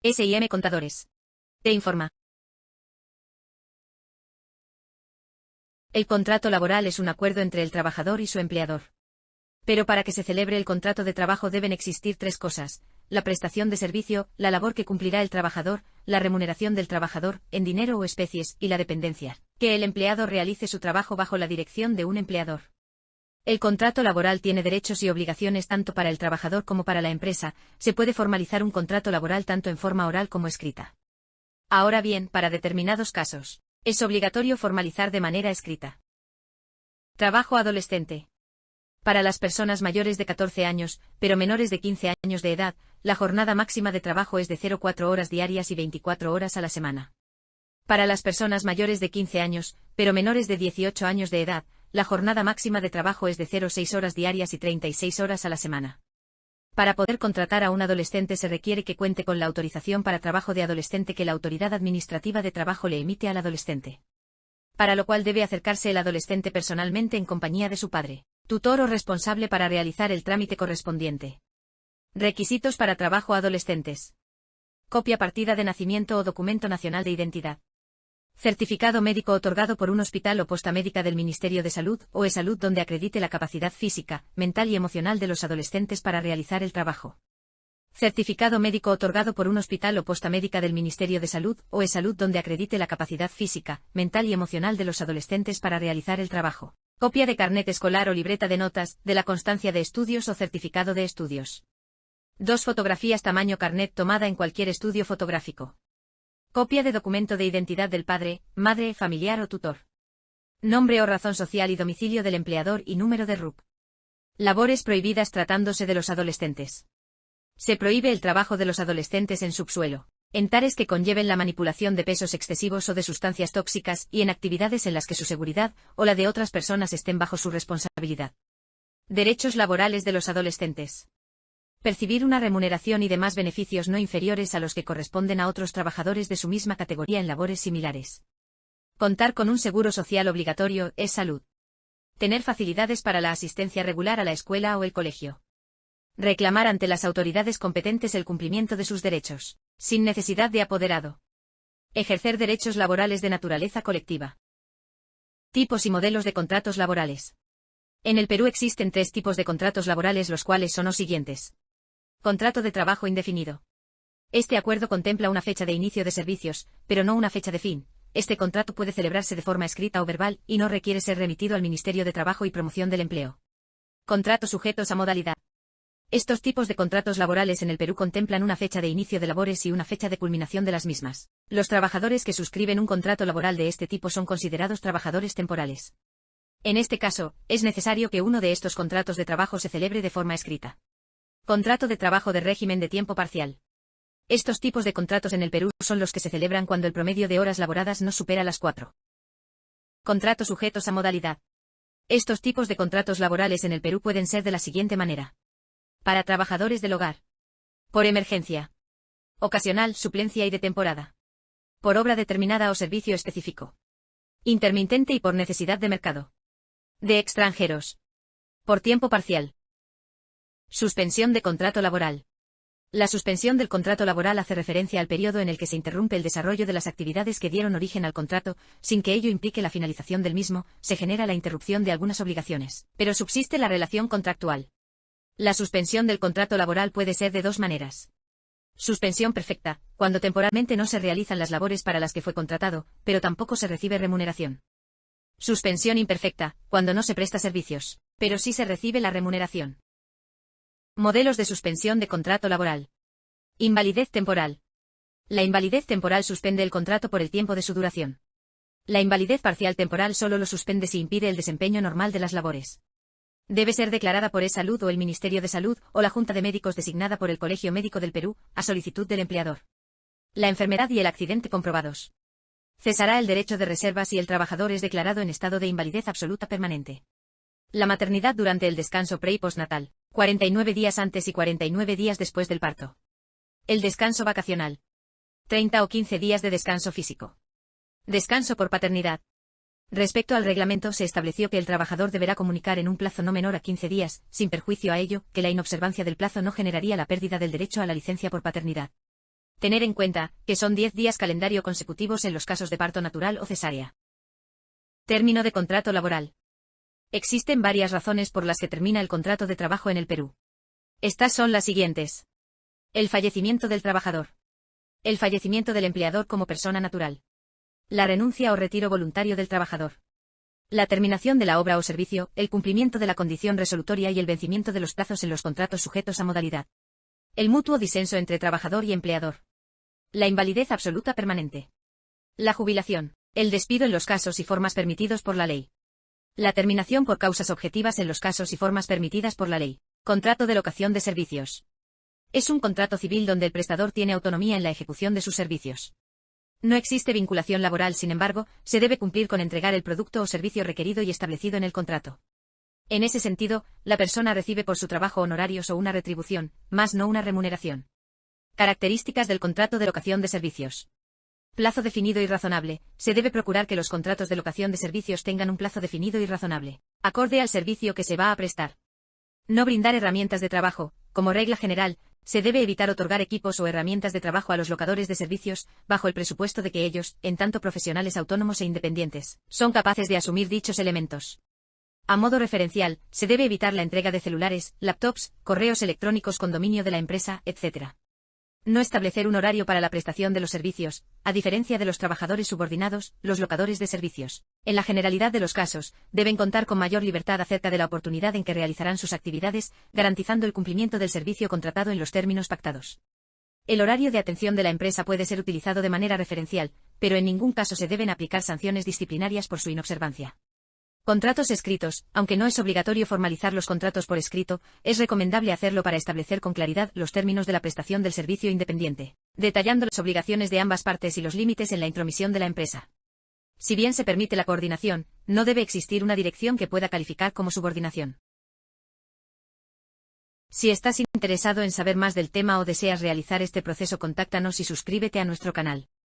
S&M Contadores. Te informa. El contrato laboral es un acuerdo entre el trabajador y su empleador. Pero para que se celebre el contrato de trabajo deben existir tres cosas: la prestación de servicio, la labor que cumplirá el trabajador, la remuneración del trabajador, en dinero o especies, y la dependencia, que el empleado realice su trabajo bajo la dirección de un empleador. El contrato laboral tiene derechos y obligaciones tanto para el trabajador como para la empresa. Se puede formalizar un contrato laboral tanto en forma oral como escrita. Ahora bien, para determinados casos, es obligatorio formalizar de manera escrita. Trabajo adolescente. Para las personas mayores de 14 años, pero menores de 15 años de edad, la jornada máxima de trabajo es de 0,4 horas diarias y 24 horas a la semana. Para las personas mayores de 15 años, pero menores de 18 años de edad, la jornada máxima de trabajo es de 0,6 horas diarias y 36 horas a la semana. Para poder contratar a un adolescente se requiere que cuente con la autorización para trabajo de adolescente que la autoridad administrativa de trabajo le emite al adolescente. Para lo cual debe acercarse el adolescente personalmente en compañía de su padre, tutor o responsable para realizar el trámite correspondiente. Requisitos para trabajo adolescentes: copia partida de nacimiento o documento nacional de identidad. Certificado médico otorgado por un hospital o posta médica del Ministerio de Salud o E-Salud donde acredite la capacidad física, mental y emocional de los adolescentes para realizar el trabajo. Certificado médico otorgado por un hospital o posta médica del Ministerio de Salud o E-Salud donde acredite la capacidad física, mental y emocional de los adolescentes para realizar el trabajo. Copia de carnet escolar o libreta de notas, de la constancia de estudios o certificado de estudios. 2 fotografías tamaño carnet tomada en cualquier estudio fotográfico. Copia de documento de identidad del padre, madre, familiar o tutor. Nombre o razón social y domicilio del empleador y número de RUC. Labores prohibidas tratándose de los adolescentes. Se prohíbe el trabajo de los adolescentes en subsuelo, en tareas que conlleven la manipulación de pesos excesivos o de sustancias tóxicas y en actividades en las que su seguridad o la de otras personas estén bajo su responsabilidad. Derechos laborales de los adolescentes. Percibir una remuneración y demás beneficios no inferiores a los que corresponden a otros trabajadores de su misma categoría en labores similares. Contar con un seguro social obligatorio, E-Salud. Tener facilidades para la asistencia regular a la escuela o el colegio. Reclamar ante las autoridades competentes el cumplimiento de sus derechos, sin necesidad de apoderado. Ejercer derechos laborales de naturaleza colectiva. Tipos y modelos de contratos laborales. En el Perú existen 3 tipos de contratos laborales, los cuales son los siguientes. Contrato de trabajo indefinido. Este acuerdo contempla una fecha de inicio de servicios, pero no una fecha de fin. Este contrato puede celebrarse de forma escrita o verbal y no requiere ser remitido al Ministerio de Trabajo y Promoción del Empleo. Contratos sujetos a modalidad. Estos tipos de contratos laborales en el Perú contemplan una fecha de inicio de labores y una fecha de culminación de las mismas. Los trabajadores que suscriben un contrato laboral de este tipo son considerados trabajadores temporales. En este caso, es necesario que uno de estos contratos de trabajo se celebre de forma escrita. Contrato de trabajo de régimen de tiempo parcial. Estos tipos de contratos en el Perú son los que se celebran cuando el promedio de horas laboradas no supera las 4. Contratos sujetos a modalidad. Estos tipos de contratos laborales en el Perú pueden ser de la siguiente manera. Para trabajadores del hogar. Por emergencia. Ocasional, suplencia y de temporada. Por obra determinada o servicio específico. Intermitente y por necesidad de mercado. De extranjeros. Por tiempo parcial. Suspensión de contrato laboral. La suspensión del contrato laboral hace referencia al periodo en el que se interrumpe el desarrollo de las actividades que dieron origen al contrato, sin que ello implique la finalización del mismo. Se genera la interrupción de algunas obligaciones, pero subsiste la relación contractual. La suspensión del contrato laboral puede ser de 2 maneras. Suspensión perfecta, cuando temporalmente no se realizan las labores para las que fue contratado, pero tampoco se recibe remuneración. Suspensión imperfecta, cuando no se presta servicios, pero sí se recibe la remuneración. Modelos de suspensión de contrato laboral. Invalidez temporal. La invalidez temporal suspende el contrato por el tiempo de su duración. La invalidez parcial temporal solo lo suspende si impide el desempeño normal de las labores. Debe ser declarada por E-Salud o el Ministerio de Salud o la Junta de Médicos designada por el Colegio Médico del Perú, a solicitud del empleador. La enfermedad y el accidente comprobados. Cesará el derecho de reserva si el trabajador es declarado en estado de invalidez absoluta permanente. La maternidad durante el descanso pre y postnatal, 49 días antes y 49 días después del parto. El descanso vacacional. 30 o 15 días de descanso físico. Descanso por paternidad. Respecto al reglamento se estableció que el trabajador deberá comunicar en un plazo no menor a 15 días, sin perjuicio a ello, que la inobservancia del plazo no generaría la pérdida del derecho a la licencia por paternidad. Tener en cuenta que son 10 días calendario consecutivos en los casos de parto natural o cesárea. Término de contrato laboral. Existen varias razones por las que termina el contrato de trabajo en el Perú. Estas son las siguientes. El fallecimiento del trabajador. El fallecimiento del empleador como persona natural. La renuncia o retiro voluntario del trabajador. La terminación de la obra o servicio, el cumplimiento de la condición resolutoria y el vencimiento de los plazos en los contratos sujetos a modalidad. El mutuo disenso entre trabajador y empleador. La invalidez absoluta permanente. La jubilación. El despido en los casos y formas permitidos por la ley. La terminación por causas objetivas en los casos y formas permitidas por la ley. Contrato de locación de servicios. Es un contrato civil donde el prestador tiene autonomía en la ejecución de sus servicios. No existe vinculación laboral, sin embargo, se debe cumplir con entregar el producto o servicio requerido y establecido en el contrato. En ese sentido, la persona recibe por su trabajo honorarios o una retribución, más no una remuneración. Características del contrato de locación de servicios. Plazo definido y razonable. Se debe procurar que los contratos de locación de servicios tengan un plazo definido y razonable, acorde al servicio que se va a prestar. No brindar herramientas de trabajo. Como regla general, se debe evitar otorgar equipos o herramientas de trabajo a los locadores de servicios, bajo el presupuesto de que ellos, en tanto profesionales autónomos e independientes, son capaces de asumir dichos elementos. A modo referencial, se debe evitar la entrega de celulares, laptops, correos electrónicos con dominio de la empresa, etc. No establecer un horario para la prestación de los servicios, a diferencia de los trabajadores subordinados, los locadores de servicios, en la generalidad de los casos, deben contar con mayor libertad acerca de la oportunidad en que realizarán sus actividades, garantizando el cumplimiento del servicio contratado en los términos pactados. El horario de atención de la empresa puede ser utilizado de manera referencial, pero en ningún caso se deben aplicar sanciones disciplinarias por su inobservancia. Contratos escritos. Aunque no es obligatorio formalizar los contratos por escrito, es recomendable hacerlo para establecer con claridad los términos de la prestación del servicio independiente, detallando las obligaciones de ambas partes y los límites en la intromisión de la empresa. Si bien se permite la coordinación, no debe existir una dirección que pueda calificar como subordinación. Si estás interesado en saber más del tema o deseas realizar este proceso, contáctanos y suscríbete a nuestro canal.